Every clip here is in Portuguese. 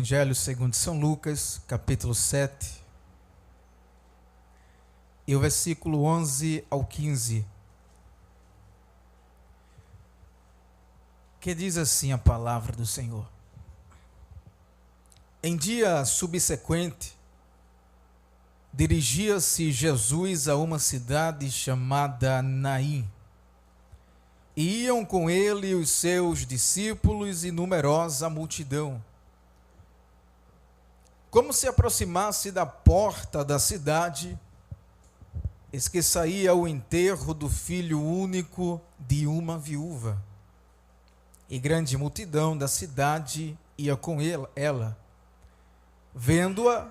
Evangelho segundo São Lucas, capítulo 7, e o versículo 11 ao 15, que diz assim a palavra do Senhor. Em dia subsequente, dirigia-se Jesus a uma cidade chamada Naim, e iam com ele os seus discípulos e numerosa multidão. Como se aproximasse da porta da cidade, eis que saía o enterro do filho único de uma viúva, e grande multidão da cidade ia com ela. Vendo-a,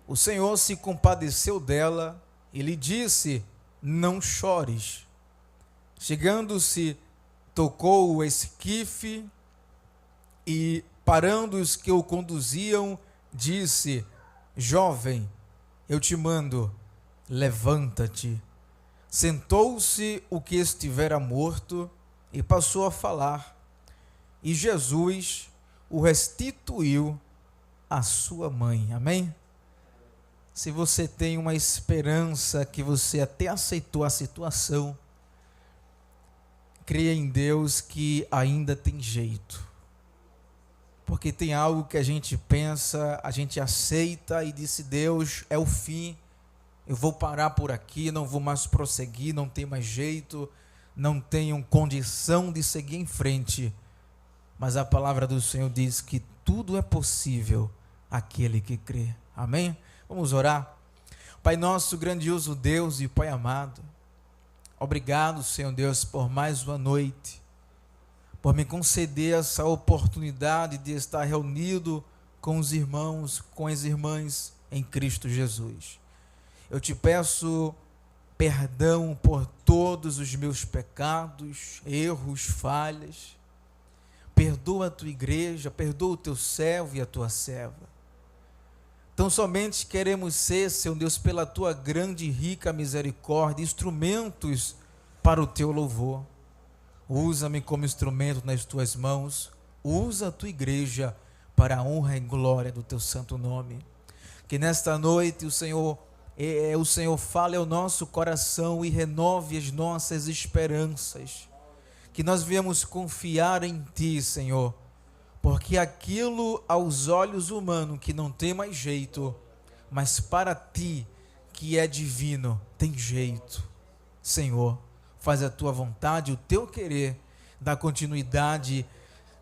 o Senhor se compadeceu dela e lhe disse: não chores. Chegando-se, tocou o esquife e, parando os que o conduziam, disse: jovem, eu te mando, levanta-te. Sentou-se o que estivera morto e passou a falar. E Jesus o restituiu à sua mãe. Amém? Se você tem uma esperança que você até aceitou a situação, creia em Deus que ainda tem jeito. Porque tem algo que a gente pensa, a gente aceita e diz: Deus, é o fim, eu vou parar por aqui, não vou mais prosseguir, não tem mais jeito, não tenho condição de seguir em frente. Mas a palavra do Senhor diz que tudo é possível àquele que crê. Amém? Vamos orar. Pai nosso, grandioso Deus e Pai amado, obrigado, Senhor Deus, por mais uma noite, por me conceder essa oportunidade de estar reunido com os irmãos, com as irmãs em Cristo Jesus. Eu te peço perdão por todos os meus pecados, erros, falhas. Perdoa a tua igreja, perdoa o teu servo e a tua serva. Tão somente queremos ser, Senhor Deus, pela tua grande e rica misericórdia, instrumentos para o teu louvor. Usa-me como instrumento nas tuas mãos, usa a tua igreja para a honra e glória do teu santo nome. Que nesta noite o Senhor fale ao nosso coração e renove as nossas esperanças. Que nós viemos confiar em ti, Senhor, porque aquilo aos olhos humanos que não tem mais jeito, mas para ti que é divino, tem jeito. Senhor, faz a tua vontade, o teu querer, dá continuidade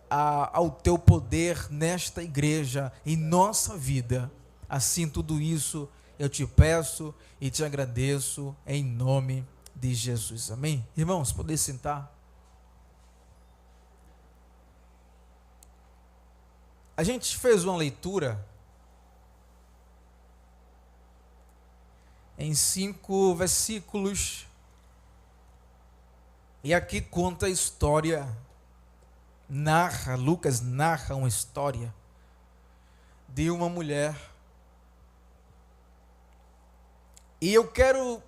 ao teu poder nesta igreja, em nossa vida. Assim, tudo isso eu te peço e te agradeço em nome de Jesus. Amém? Irmãos, podem sentar. A gente fez uma leitura em 5 versículos e aqui conta a história, Lucas narra uma história de uma mulher. E eu quero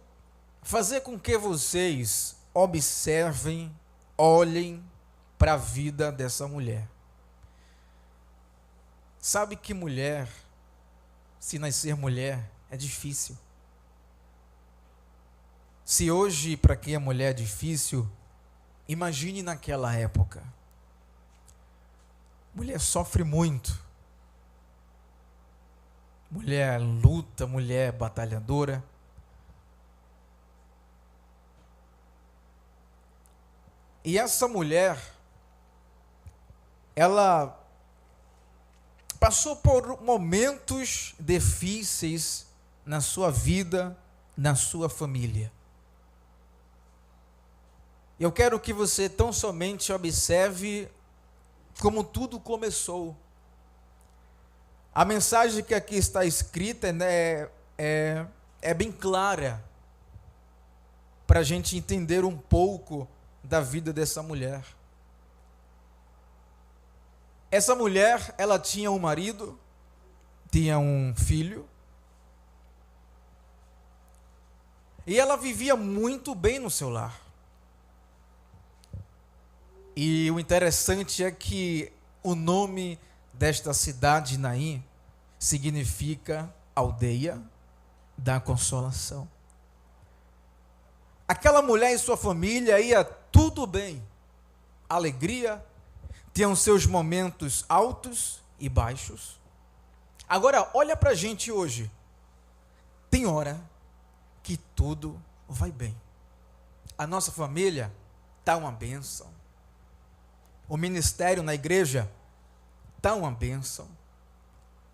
fazer com que vocês observem, olhem para a vida dessa mulher. Sabe que mulher, se nascer mulher, é difícil. Se hoje para quem é mulher é difícil, imagine naquela época. Mulher sofre muito. Mulher luta, mulher batalhadora. E essa mulher, ela passou por momentos difíceis na sua vida, na sua família. Eu quero que você tão somente observe como tudo começou. A mensagem que aqui está escrita é bem clara para a gente entender um pouco da vida dessa mulher. Essa mulher, ela tinha um marido, tinha um filho, e ela vivia muito bem no seu lar. E o interessante é que o nome desta cidade de Naim significa aldeia da consolação. Aquela mulher e sua família ia tudo bem, alegria, tinham seus momentos altos e baixos. Agora, olha para a gente hoje, tem hora que tudo vai bem. A nossa família está uma bênção. O ministério na igreja está uma bênção.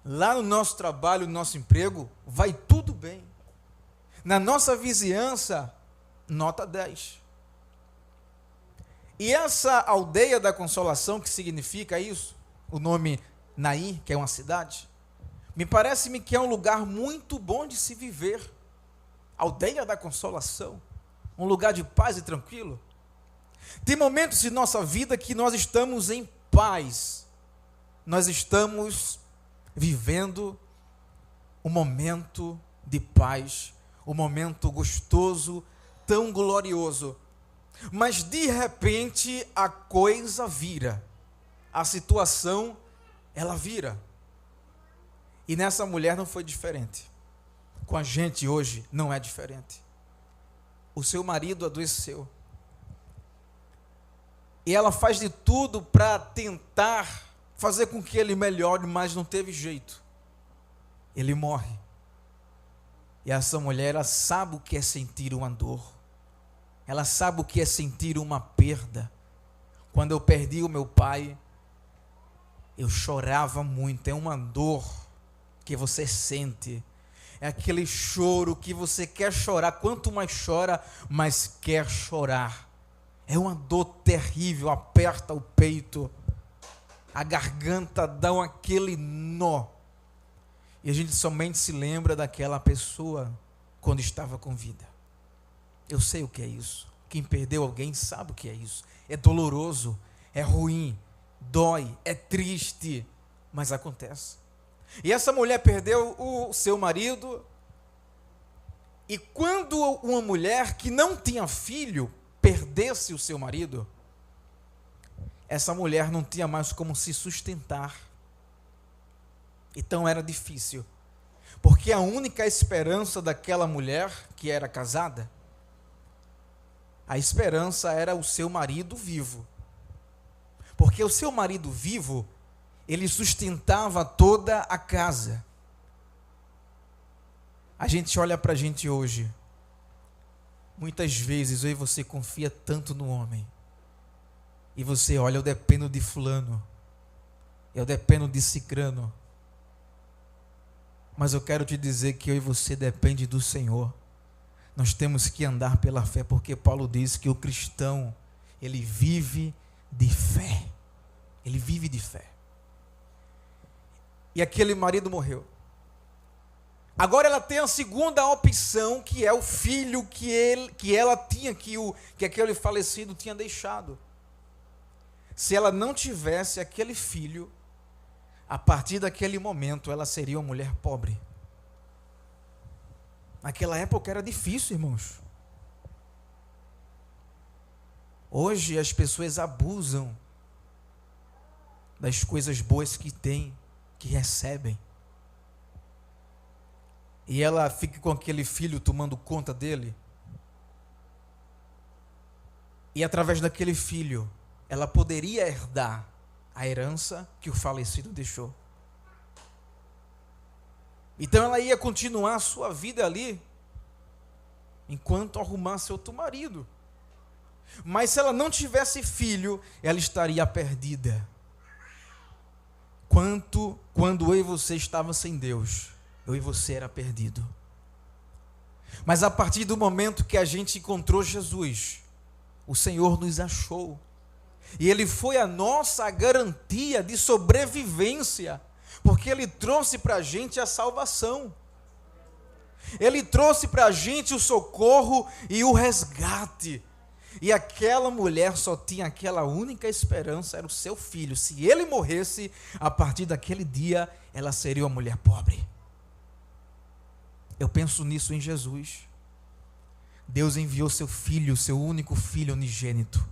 Lá no nosso trabalho, no nosso emprego, vai tudo bem. Na nossa vizinhança, nota 10. E essa aldeia da consolação, que significa isso, o nome Naim, que é uma cidade, me parece-me que é um lugar muito bom de se viver. Aldeia da consolação, um lugar de paz e tranquilo. Tem momentos de nossa vida que nós estamos em paz, nós estamos vivendo um momento de paz, um momento gostoso, tão glorioso. Mas de repente a coisa vira, a situação ela vira. E nessa mulher não foi diferente. Com a gente hoje não é diferente. O seu marido adoeceu. E ela faz de tudo para tentar fazer com que ele melhore, mas não teve jeito. Ele morre. E essa mulher, ela sabe o que é sentir uma dor. Ela sabe o que é sentir uma perda. Quando eu perdi o meu pai, eu chorava muito. É uma dor que você sente. É aquele choro que você quer chorar. Quanto mais chora, mais quer chorar. É uma dor terrível, aperta o peito. A garganta dá aquele nó. E a gente somente se lembra daquela pessoa quando estava com vida. Eu sei o que é isso. Quem perdeu alguém sabe o que é isso. É doloroso, é ruim, dói, é triste, mas acontece. E essa mulher perdeu o seu marido. E quando uma mulher que não tinha filho perdesse o seu marido, essa mulher não tinha mais como se sustentar. Então era difícil, porque a única esperança daquela mulher que era casada, a esperança era o seu marido vivo. Porque o seu marido vivo, ele sustentava toda a casa. A gente olha para a gente hoje, muitas vezes eu e você confia tanto no homem, e você olha, eu dependo de fulano, eu dependo de cicrano, mas eu quero te dizer que eu e você depende do Senhor. Nós temos que andar pela fé, porque Paulo diz que o cristão, ele vive de fé, ele vive de fé. E aquele marido morreu. Agora ela tem a segunda opção, que é o filho que ela tinha, que aquele falecido tinha deixado. Se ela não tivesse aquele filho, a partir daquele momento ela seria uma mulher pobre. Naquela época era difícil, irmãos. Hoje as pessoas abusam das coisas boas que têm, que recebem. E ela fica com aquele filho tomando conta dele. E através daquele filho, ela poderia herdar a herança que o falecido deixou. Então ela ia continuar a sua vida ali, enquanto arrumasse outro marido. Mas se ela não tivesse filho, ela estaria perdida. Quando eu e você estava sem Deus, eu e você era perdido. Mas a partir do momento que a gente encontrou Jesus, o Senhor nos achou. E Ele foi a nossa garantia de sobrevivência, porque Ele trouxe para a gente a salvação. Ele trouxe para a gente o socorro e o resgate. E aquela mulher só tinha aquela única esperança, era o seu filho. Se ele morresse, a partir daquele dia, ela seria uma mulher pobre. Eu penso nisso em Jesus. Deus enviou seu filho, seu único filho unigênito,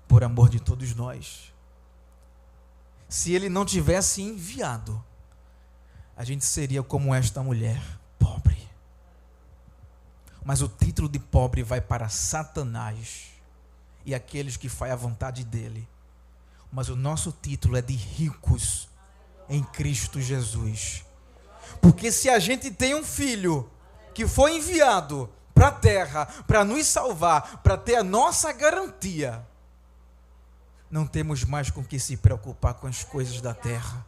por amor de todos nós. Se ele não tivesse enviado, a gente seria como esta mulher, pobre. Mas o título de pobre vai para Satanás e aqueles que fazem a vontade dele. Mas o nosso título é de ricos em Cristo Jesus. Porque se a gente tem um filho que foi enviado para a terra, para nos salvar, para ter a nossa garantia, não temos mais com que se preocupar com as coisas da terra,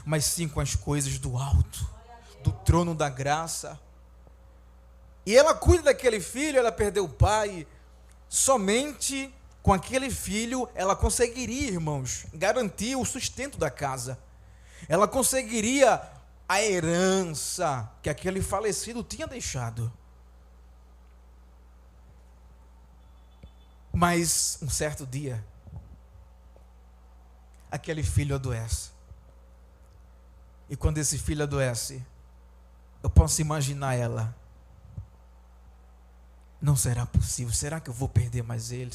mas sim com as coisas do alto, do trono da graça. E ela cuida daquele filho, ela perdeu o pai. Somente com aquele filho ela conseguiria, irmãos, garantir o sustento da casa. Ela conseguiria a herança que aquele falecido tinha deixado. Mas um certo dia, aquele filho adoece. E quando esse filho adoece, eu posso imaginar ela. Não será possível, será que eu vou perder mais ele?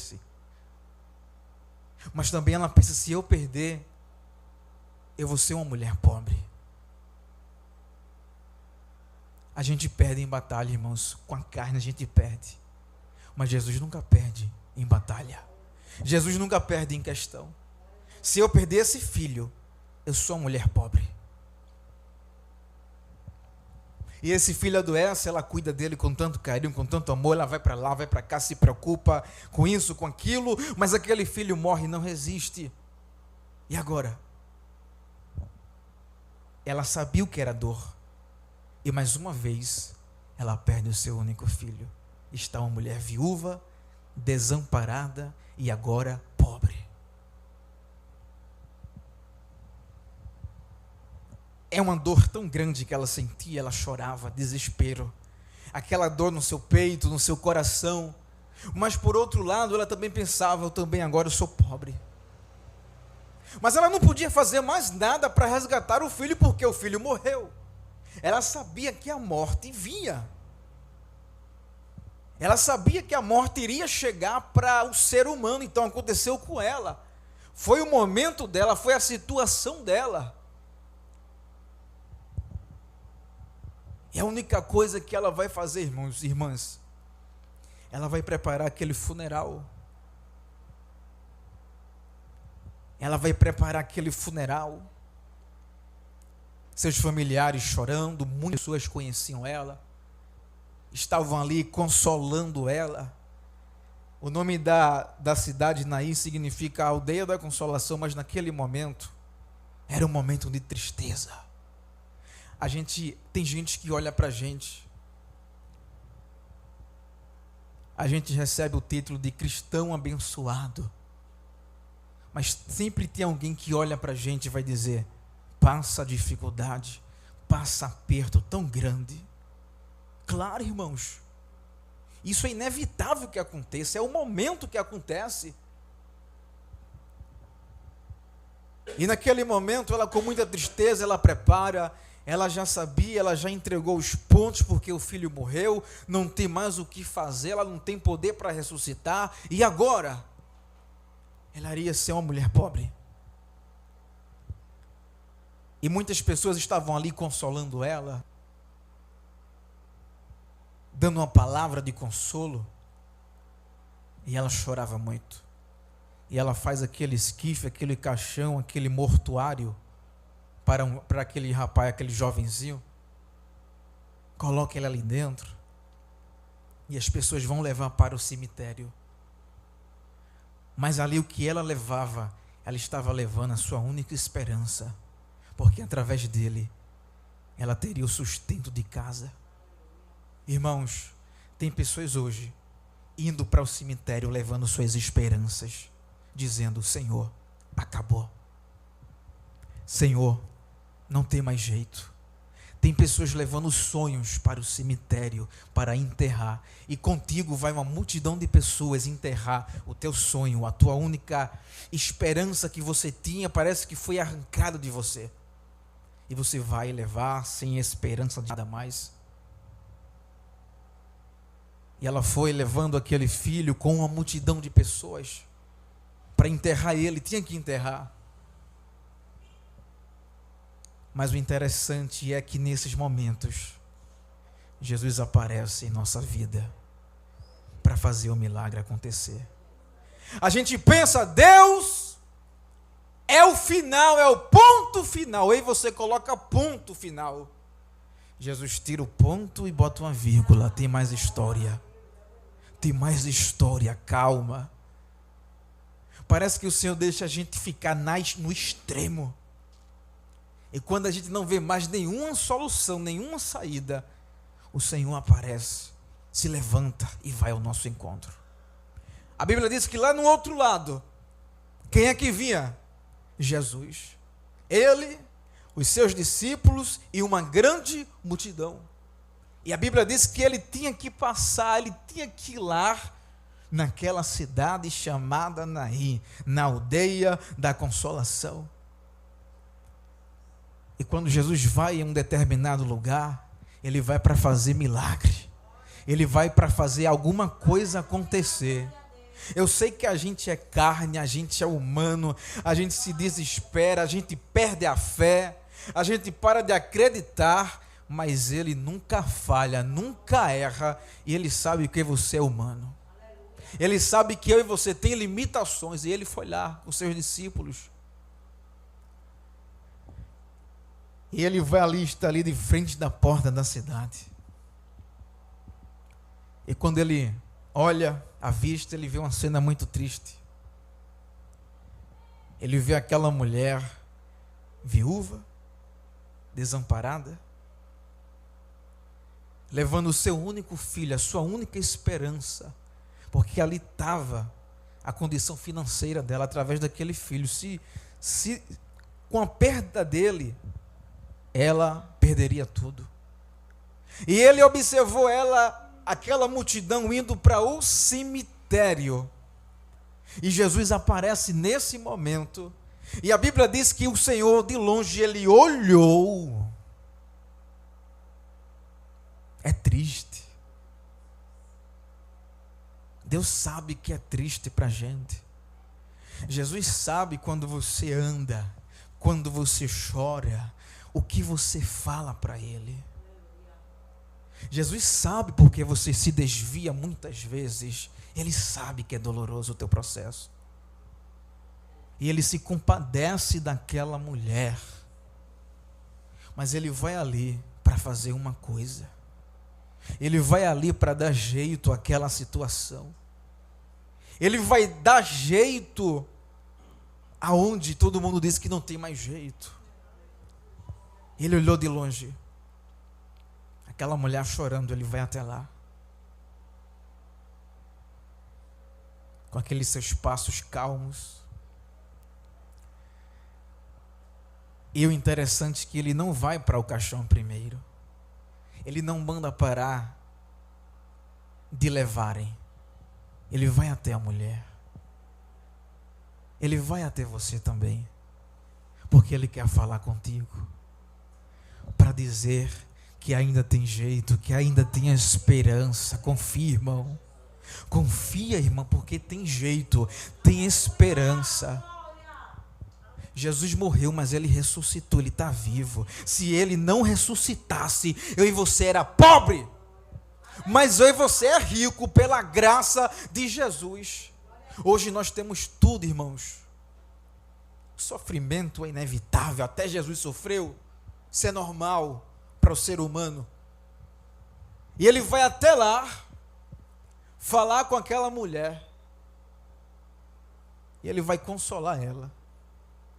Mas também ela pensa, se eu perder, eu vou ser uma mulher pobre. A gente perde em batalha, irmãos, com a carne a gente perde. Mas Jesus nunca perde em batalha. Jesus nunca perde em questão. Se eu perder esse filho, eu sou uma mulher pobre. E esse filho adoece, ela cuida dele com tanto carinho, com tanto amor, ela vai para lá, vai para cá, se preocupa com isso, com aquilo, mas aquele filho morre e não resiste. E agora? Ela sabia o que era dor. E mais uma vez, ela perde o seu único filho. Está uma mulher viúva, desamparada e agora pobre. É uma dor tão grande que ela sentia, ela chorava, desespero. Aquela dor no seu peito, no seu coração. Mas por outro lado, ela também pensava, eu também agora sou pobre. Mas ela não podia fazer mais nada para resgatar o filho, porque o filho morreu. Ela sabia que a morte vinha. Ela sabia que a morte iria chegar para o ser humano, então aconteceu com ela. Foi o momento dela, foi a situação dela. E a única coisa que ela vai fazer, irmãos e irmãs, ela vai preparar aquele funeral. Ela vai preparar aquele funeral. Seus familiares chorando, muitas pessoas conheciam ela, estavam ali consolando ela. O nome da cidade Naim significa aldeia da consolação, mas naquele momento, era um momento de tristeza. Tem gente que olha para a gente recebe o título de cristão abençoado, mas sempre tem alguém que olha para a gente e vai dizer, passa dificuldade, passa aperto tão grande. Claro, irmãos, isso é inevitável que aconteça, é o momento que acontece. E naquele momento, ela com muita tristeza, ela prepara. Ela já sabia, ela já entregou os pontos porque o filho morreu, não tem mais o que fazer, ela não tem poder para ressuscitar, e agora? Ela iria ser uma mulher pobre. E muitas pessoas estavam ali consolando ela, dando uma palavra de consolo, e ela chorava muito. E ela faz aquele esquife, aquele caixão, aquele mortuário, para aquele rapaz, aquele jovenzinho, coloca ele ali dentro, e as pessoas vão levar para o cemitério. Mas ali o que ela levava, ela estava levando a sua única esperança, porque através dele, ela teria o sustento de casa. Irmãos, tem pessoas hoje, indo para o cemitério, levando suas esperanças, dizendo, Senhor, acabou. Senhor, não tem mais jeito. Tem pessoas levando sonhos para o cemitério, para enterrar, e contigo vai uma multidão de pessoas enterrar o teu sonho, a tua única esperança que você tinha, parece que foi arrancada de você, e você vai levar sem esperança de nada mais. E ela foi levando aquele filho com uma multidão de pessoas para enterrar ele, tinha que enterrar. Mas o interessante é que nesses momentos, Jesus aparece em nossa vida para fazer o milagre acontecer. A gente pensa, Deus é o final, é o ponto final. Aí você coloca ponto final. Jesus tira o ponto e bota uma vírgula. Tem mais história. Tem mais história, calma. Parece que o Senhor deixa a gente ficar no extremo. E quando a gente não vê mais nenhuma solução, nenhuma saída, o Senhor aparece, se levanta e vai ao nosso encontro. A Bíblia diz que lá no outro lado, quem é que vinha? Jesus. Ele, os seus discípulos e uma grande multidão. E a Bíblia diz que ele tinha que passar, ele tinha que ir lá naquela cidade chamada Naim, na aldeia da Consolação. E quando Jesus vai em um determinado lugar, ele vai para fazer milagre. Ele vai para fazer alguma coisa acontecer. Eu sei que a gente é carne, a gente é humano, a gente se desespera, a gente perde a fé, a gente para de acreditar, mas ele nunca falha, nunca erra, e ele sabe que você é humano. Ele sabe que eu e você tem limitações, e ele foi lá com seus discípulos. E ele vai ali, está ali de frente da porta da cidade. E quando ele olha à vista, ele vê uma cena muito triste. Ele vê aquela mulher viúva, desamparada, levando o seu único filho, a sua única esperança, porque ali estava a condição financeira dela através daquele filho. Se com a perda dele, ela perderia tudo. E ele observou aquela multidão indo para o cemitério. E Jesus aparece nesse momento. E a Bíblia diz que o Senhor, de longe, ele olhou. É triste. Deus sabe que é triste para a gente. Jesus sabe quando você anda, quando você chora, o que você fala para Ele. Jesus sabe porque você se desvia muitas vezes. Ele sabe que é doloroso o teu processo. E Ele se compadece daquela mulher. Mas Ele vai ali para fazer uma coisa. Ele vai ali para dar jeito àquela situação. Ele vai dar jeito aonde todo mundo diz que não tem mais jeito. Ele olhou de longe. Aquela mulher chorando, ele vai até lá. Com aqueles seus passos calmos. E o interessante é que ele não vai para o caixão primeiro. Ele não manda parar de levarem. Ele vai até a mulher. Ele vai até você também. Porque ele quer falar contigo. Para dizer que ainda tem jeito, que ainda tem esperança. Confia, irmão. Confia, irmã, porque tem jeito, tem esperança. Jesus morreu, mas ele ressuscitou, ele está vivo. Se ele não ressuscitasse, eu e você era pobre, mas eu e você é rico pela graça de Jesus. Hoje nós temos tudo, irmãos. O sofrimento é inevitável, até Jesus sofreu. Isso é normal para o ser humano. E ele vai até lá falar com aquela mulher. E ele vai consolar ela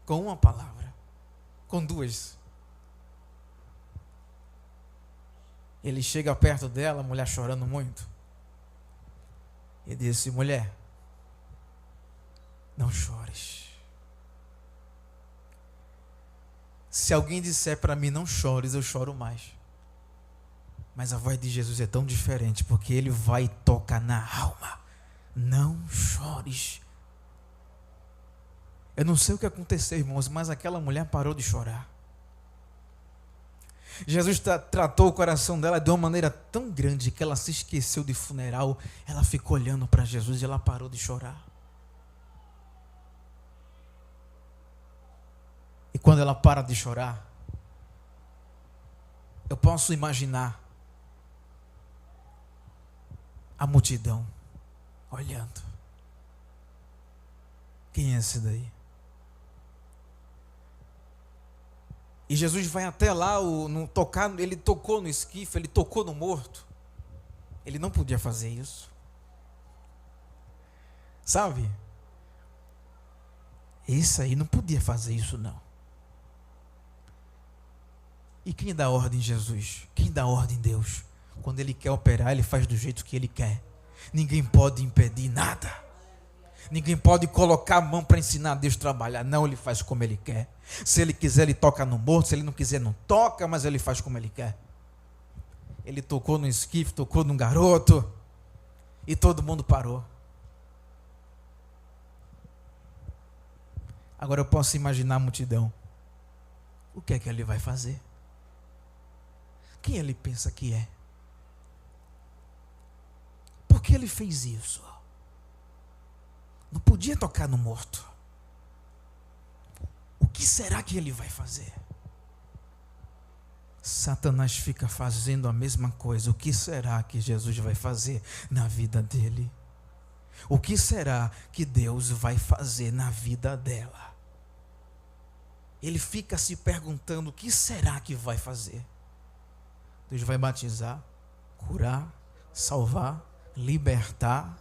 com uma palavra, com duas. Ele chega perto dela, a mulher chorando muito. E disse: mulher, não chores. Se alguém disser para mim não chores, eu choro mais. Mas a voz de Jesus é tão diferente, porque ele vai tocar na alma. Não chores. Eu não sei o que aconteceu, irmãos, mas aquela mulher parou de chorar. Jesus tratou o coração dela de uma maneira tão grande que ela se esqueceu de funeral. Ela ficou olhando para Jesus e ela parou de chorar. E quando ela para de chorar, Eu posso imaginar a multidão olhando. Quem é esse daí? E Jesus vai até lá, ele tocou no esquife, ele tocou no morto. Ele não podia fazer isso. Sabe? Esse aí não podia fazer isso, não. E quem dá ordem? Jesus. Quem dá ordem? Deus. Quando Ele quer operar, Ele faz do jeito que Ele quer. Ninguém pode impedir nada. Ninguém pode colocar a mão para ensinar a Deus a trabalhar. Não, Ele faz como Ele quer. Se Ele quiser, Ele toca no morto. Se Ele não quiser, não toca, mas Ele faz como Ele quer. Ele tocou no esquife, tocou no garoto, e todo mundo parou. Agora eu posso imaginar a multidão. O que é que Ele vai fazer? Quem Ele pensa que é? Por que Ele fez isso? Não podia tocar no morto. O que será que Ele vai fazer? Satanás fica fazendo a mesma coisa. O que será que Jesus vai fazer na vida dele? O que será que Deus vai fazer na vida dela? Ele fica se perguntando: o que será que vai fazer? Deus vai batizar, curar, salvar, libertar.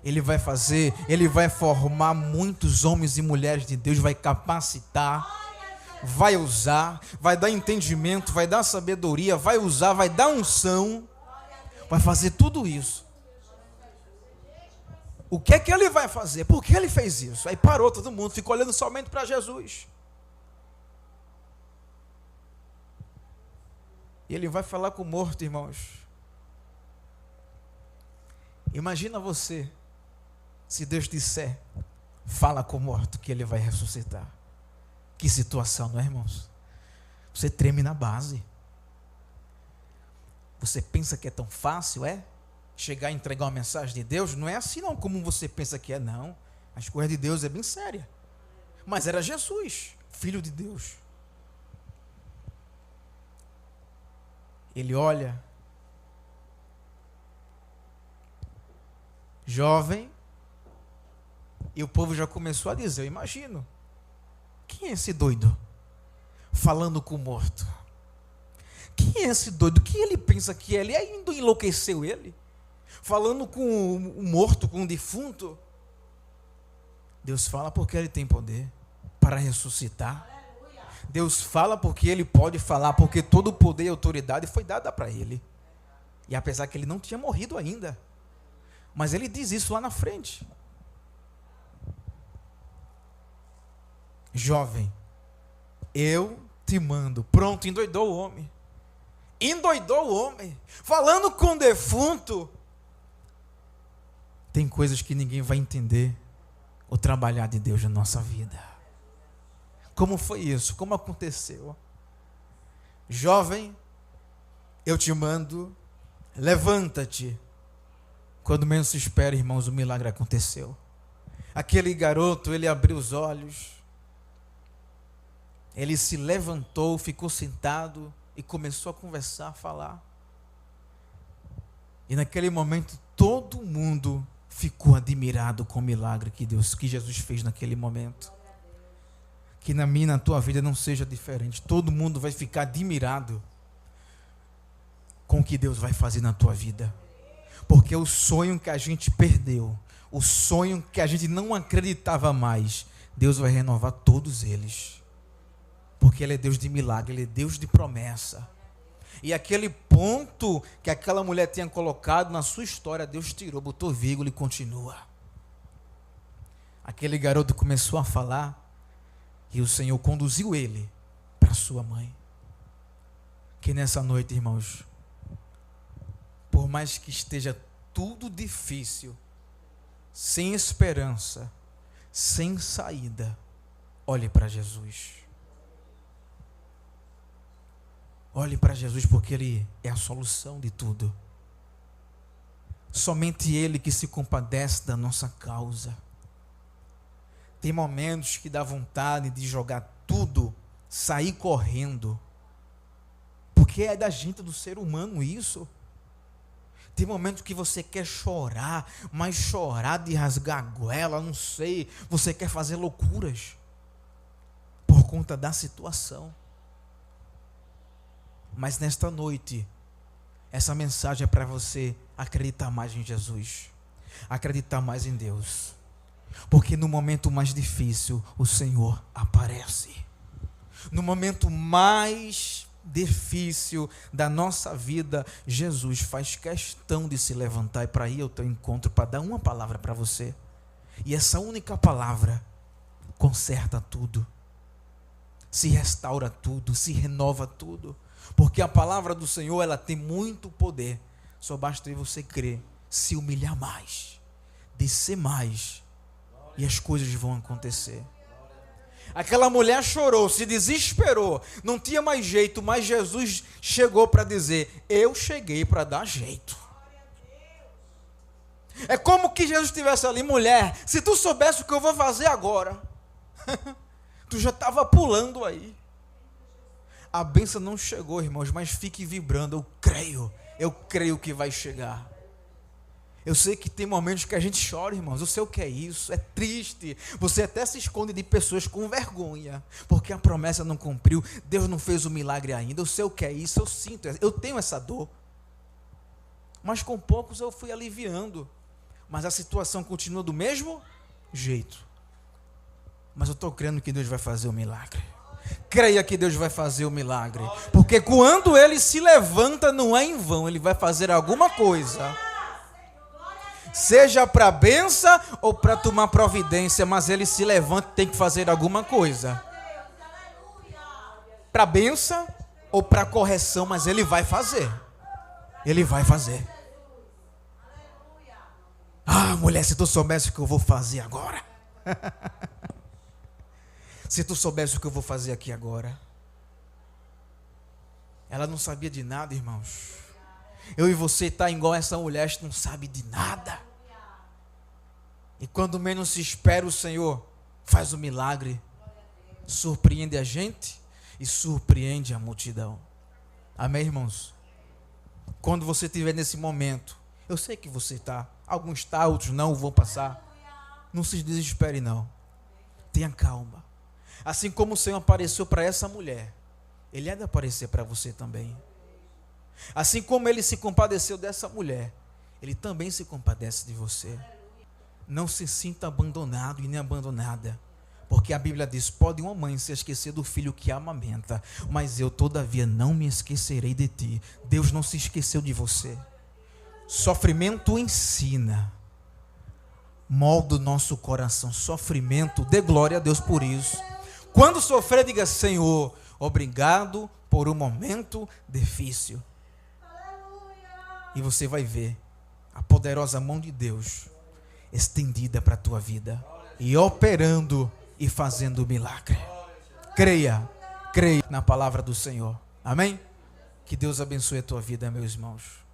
Ele vai fazer, Ele vai formar muitos homens e mulheres de Deus, vai capacitar, vai usar, vai dar entendimento, vai dar sabedoria, vai usar, vai dar unção, vai fazer tudo isso. O que é que Ele vai fazer? Por que Ele fez isso? Aí parou todo mundo, ficou olhando somente para Jesus. E Ele vai falar com o morto, irmãos. Imagina você, se Deus disser: fala com o morto que ele vai ressuscitar. Que situação, não é, irmãos? Você treme na base. Você pensa que é tão fácil, é? Chegar e entregar uma mensagem de Deus? Não é assim não, como você pensa que é, não. As coisas de Deus é bem séria. Mas era Jesus, Filho de Deus. Ele olha, jovem, e o povo já começou a dizer: eu imagino, quem é esse doido falando com o morto? Quem é esse doido? Quem ele pensa que é? Ele ainda enlouqueceu ele, falando com o morto, com o defunto. Deus fala porque Ele tem poder para ressuscitar. Deus fala porque Ele pode falar, porque todo o poder e autoridade foi dada para Ele. E apesar que Ele não tinha morrido ainda, mas Ele diz isso lá na frente: jovem, eu te mando. Pronto, endoidou o homem. Endoidou o homem, falando com o defunto. Tem coisas que ninguém vai entender o trabalhar de Deus na nossa vida. Como foi isso? Como aconteceu? Jovem, eu te mando, levanta-te. Quando menos se espera, irmãos, o milagre aconteceu. Aquele garoto, ele abriu os olhos, ele se levantou, ficou sentado e começou a conversar, a falar. E naquele momento todo mundo ficou admirado com o milagre que Jesus fez naquele momento. Que na minha e na tua vida não seja diferente. Todo mundo vai ficar admirado com o que Deus vai fazer na tua vida. Porque o sonho que a gente perdeu, o sonho que a gente não acreditava mais, Deus vai renovar todos eles. Porque Ele é Deus de milagre, Ele é Deus de promessa. E aquele ponto que aquela mulher tinha colocado na sua história, Deus tirou, botou vírgula e continua. Aquele garoto começou a falar e o Senhor conduziu ele para sua mãe. Que nessa noite, irmãos, por mais que esteja tudo difícil, sem esperança, sem saída, olhe para Jesus. Olhe para Jesus, porque Ele é a solução de tudo. Somente Ele que se compadece da nossa causa. Tem momentos que dá vontade de jogar tudo, sair correndo. porque é da gente, do ser humano isso. Tem momentos que você quer chorar, mas chorar de rasgar a goela, não sei, você quer fazer loucuras por conta da situação. Mas nesta noite, essa mensagem é para você acreditar mais em Jesus, acreditar mais em Deus, porque no momento mais difícil, o Senhor aparece. No momento mais difícil da nossa vida, Jesus faz questão de se levantar e para ir ao teu encontro, para dar uma palavra para você. E essa única palavra conserta tudo, se restaura tudo, se renova tudo. Porque a palavra do Senhor, ela tem muito poder. Só basta você crer, se humilhar mais, descer mais, e as coisas vão acontecer. Aquela mulher chorou, se desesperou, não tinha mais jeito, mas Jesus chegou para dizer: eu cheguei para dar jeito. É como que Jesus estivesse ali: mulher, se tu soubesse o que eu vou fazer agora, tu já estava pulando aí. A bênção não chegou, irmãos, mas fique vibrando. Eu creio que vai chegar. Eu sei que tem momentos que a gente chora, irmãos. Eu sei o que é isso, é triste. Você até se esconde de pessoas com vergonha, porque a promessa não cumpriu, Deus não fez o milagre ainda. Eu sei o que é isso, eu sinto, eu tenho essa dor. Mas com poucos eu fui aliviando. Mas a situação continua do mesmo jeito. Mas eu estou crendo que Deus vai fazer o milagre. Creia que Deus vai fazer o milagre, porque quando Ele se levanta não é em vão, Ele vai fazer alguma coisa, seja para bênção ou para tomar providência, mas Ele se levanta e tem que fazer alguma coisa, para bênção ou para correção, mas Ele vai fazer. Ah, mulher, se tu soubesse o que eu vou fazer agora. Se tu soubesse o que eu vou fazer aqui agora. Ela não sabia de nada, irmãos. Eu e você tá igual essa mulher, a gente não sabe de nada. E quando menos se espera, o Senhor faz o milagre. Surpreende a gente e surpreende a multidão. Amém, irmãos? Quando você estiver nesse momento, eu sei que você está, alguns está, outros não vão passar. Não se desespere não. Tenha calma. Assim como o Senhor apareceu para essa mulher, Ele há de aparecer para você também. Assim como Ele se compadeceu dessa mulher, Ele também se compadece de você. Não se sinta abandonado e nem abandonada, porque a Bíblia diz: pode uma mãe se esquecer do filho que amamenta, mas eu todavia não me esquecerei de ti. Deus não se esqueceu de você. Sofrimento ensina, molda o nosso coração. Sofrimento, dê glória a Deus por isso. Quando sofrer, diga: Senhor, obrigado por um momento difícil. E você vai ver a poderosa mão de Deus estendida para a tua vida e operando e fazendo milagre. Creia na palavra do Senhor. Amém? Que Deus abençoe a tua vida, meus irmãos.